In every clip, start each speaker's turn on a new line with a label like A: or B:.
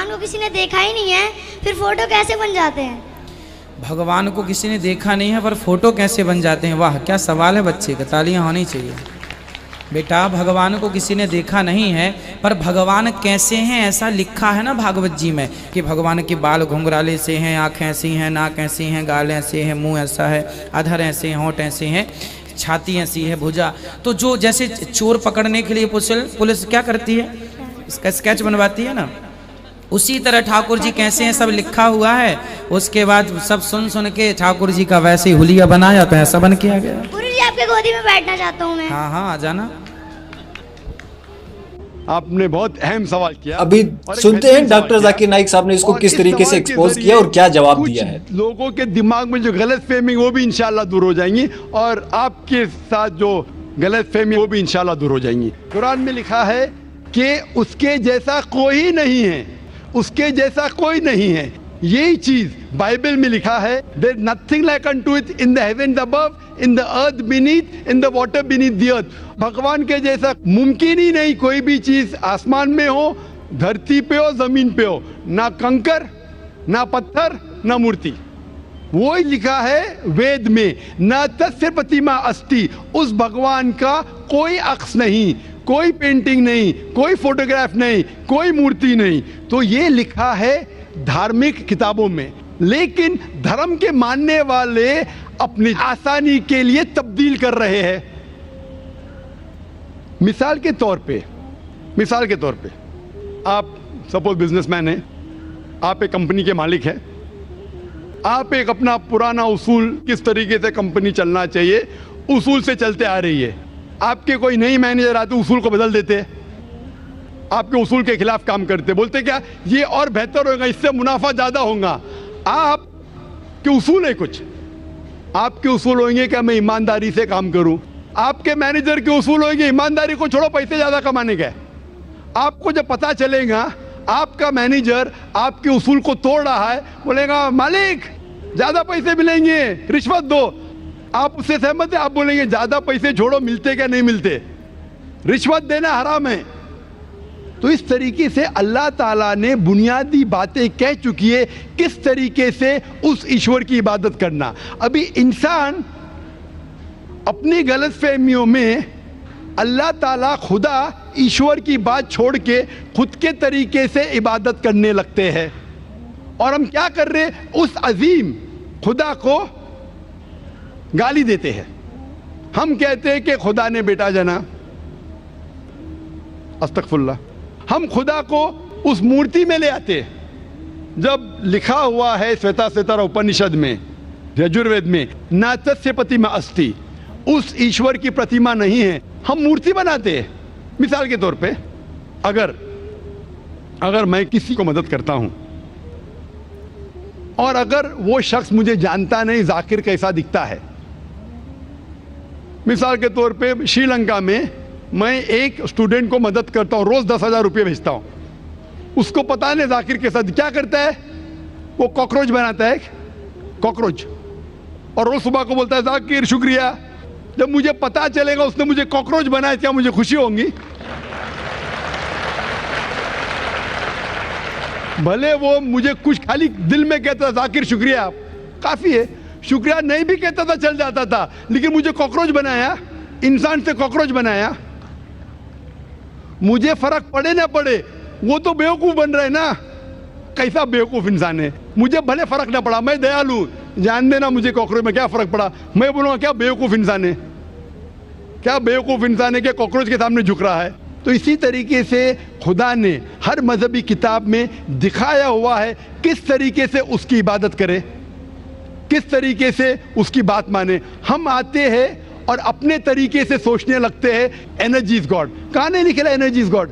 A: भगवान को किसी ने देखा ही नहीं है, फिर फोटो कैसे बन जाते हैं?
B: भगवान को किसी ने देखा नहीं है पर फोटो कैसे बन जाते हैं? वाह क्या सवाल है बच्चे का, तालियां होनी चाहिए। बेटा भगवान को किसी ने देखा नहीं है पर भगवान कैसे हैं ऐसा लिखा है ना भागवत जी में कि भगवान के बाल घुंघराले से हैं, आँखें ऐसी हैं, नाक ऐसी हैं, गाल ऐसे हैं, मुंह ऐसा है, अधर ऐसे हैं, होंठ ऐसे हैं, छाती ऐसी है, भुजा। तो जो जैसे चोर पकड़ने के लिए पुलिस क्या करती है, इसका स्केच बनवाती है ना, उसी तरह ठाकुर जी कैसे हैं सब लिखा हुआ है। उसके बाद सब सुन सुन के ठाकुर जी का वैसे ही हुलिया बनाया तो ऐसा बन के आ गया।
A: गुरु जी आपके गोदी में बैठना चाहता हूँ मैं।
B: हाँ हाँ आ जाना।
C: आपने बहुत अहम सवाल किया।
D: अभी सुनते हैं डॉक्टर जाकिर नाइक साहब ने इसको किस तरीके से एक्सपोज किया और क्या जवाब दिया है।
C: लोगों के दिमाग में जो गलत फहमी वो भी इंशाल्लाह दूर हो जाएंगी और आपके साथ जो गलत फहमी वो भी इंशाल्लाह दूर हो जाएंगी। कुरान में लिखा है कि उसके जैसा कोई नहीं है, उसके जैसा कोई नहीं है। यही चीज बाइबल में लिखा है, there nothing like unto it in the heavens above, in the earth beneath, in the water beneath the earth. भगवान के जैसा मुमकिन ही नहीं कोई भी चीज आसमान में हो, धरती पे हो, जमीन पे हो, ना कंकर, ना पत्थर, ना मूर्ति। वो ही लिखा है वेद में, न तस्य प्रतिमा अस्ति। उस भगवान का कोई अक्स नहीं, कोई पेंटिंग नहीं, कोई फोटोग्राफ नहीं, कोई मूर्ति नहीं। तो ये लिखा है धार्मिक किताबों में, लेकिन धर्म के मानने वाले अपनी आसानी के लिए तब्दील कर रहे हैं। मिसाल के तौर पे आप सपोज बिजनेसमैन हैं, आप एक कंपनी के मालिक हैं, आप एक अपना पुराना उसूल किस तरीके से कंपनी चलना चाहिए उसूल से चलते आ रही है। आपके कोई नई मैनेजर आते उसूल को बदल देते हैं, आपके उसूल के खिलाफ काम करते, बोलते क्या ये और बेहतर होगा, इससे मुनाफा ज्यादा होगा। आपके उसूल है कुछ, आपके उसूल होंगे कि मैं ईमानदारी से काम करूं, आपके मैनेजर के उसूल होंगे ईमानदारी को छोड़ो पैसे ज्यादा कमाने के। आपको जब पता चलेगा आपका मैनेजर आपके उसूल को तोड़ रहा है, बोलेगा मालिक ज्यादा पैसे मिलेंगे, रिश्वत दो। आप उससे सहमत है? आप बोलेंगे ज्यादा पैसे छोड़ो, मिलते क्या नहीं मिलते, रिश्वत देना हराम है। तो इस तरीके से अल्लाह ताला ने बुनियादी बातें कह चुकी है किस तरीके से उस ईश्वर की इबादत करना। अभी इंसान अपनी गलतफहमियों में अल्लाह ताला खुदा ईश्वर की बात छोड़ के खुद के तरीके से इबादत करने लगते हैं। और हम क्या कर रहे हैं, उस अजीम खुदा को गाली देते हैं। हम कहते हैं कि खुदा ने बेटा जना, अस्तगफुरुल्लाह। हम खुदा को उस मूर्ति में ले आते हैं जब लिखा हुआ है श्वेताश्वेतर उपनिषद में, यजुर्वेद में, ना तस्य प्रतिमा अस्ति, उस ईश्वर की प्रतिमा नहीं है, हम मूर्ति बनाते हैं। मिसाल के तौर पे अगर मैं किसी को मदद करता हूं और अगर वो शख्स मुझे जानता नहीं जाकिर कैसा दिखता है, मिसाल के तौर पे श्रीलंका में मैं एक स्टूडेंट को मदद करता हूं, रोज 10,000 रुपये भेजता हूं, उसको पता नहीं जाकिर के साथ क्या करता है, वो कॉकरोच बनाता है, कॉकरोच, और रोज सुबह को बोलता है जाकिर शुक्रिया। जब मुझे पता चलेगा उसने मुझे कॉकरोच बनाया, क्या मुझे खुशी होगी? भले वो मुझे कुछ खाली दिल में कहता था जाकिर शुक्रिया, काफी है, शुक्रिया नहीं भी कहता था चल जाता था, लेकिन मुझे कॉकरोच बनाया, इंसान से कॉकरोच बनाया। मुझे फर्क पड़े ना पड़े, वो तो बेवकूफ बन रहा है ना, कैसा बेवकूफ इंसान है। मुझे भले फर्क ना पड़ा, मैं दयालु, जान देना मुझे कॉकरोच में क्या फर्क पड़ा, मैं बोलूंगा क्या बेवकूफ इंसान है, क्या बेवकूफ इंसान है कि कॉकरोच के सामने झुक रहा है। तो इसी तरीके से खुदा ने हर मजहबी किताब में दिखाया हुआ है किस तरीके से उसकी इबादत करे, किस तरीके से उसकी बात माने। हम आते हैं और अपने तरीके से सोचने लगते हैं एनर्जी इज गॉड। कहां नहीं लिखा एनर्जी इज गॉड?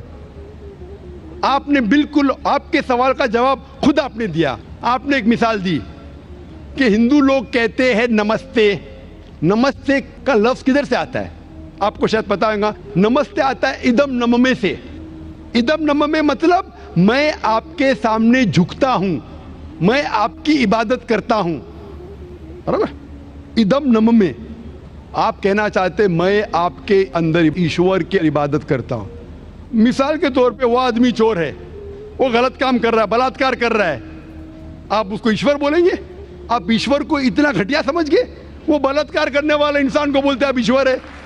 C: आपने बिल्कुल आपके सवाल का जवाब खुद आपने दिया। आपने एक मिसाल दी कि हिंदू लोग कहते हैं नमस्ते। नमस्ते का लफ्ज किधर से आता है आपको शायद पता होगा। नमस्ते आता है इदम नममे से। इदम नममे मतलब मैं आपके सामने झुकता हूं, मैं आपकी इबादत करता हूं, बराबर। इदम नममे, आप कहना चाहते मैं आपके अंदर ईश्वर की इबादत करता हूं। मिसाल के तौर पे वो आदमी चोर है, वो गलत काम कर रहा है, बलात्कार कर रहा है, आप उसको ईश्वर बोलेंगे? आप ईश्वर को इतना घटिया समझ गए? वो बलात्कार करने वाला इंसान को बोलते हैं आप ईश्वर है।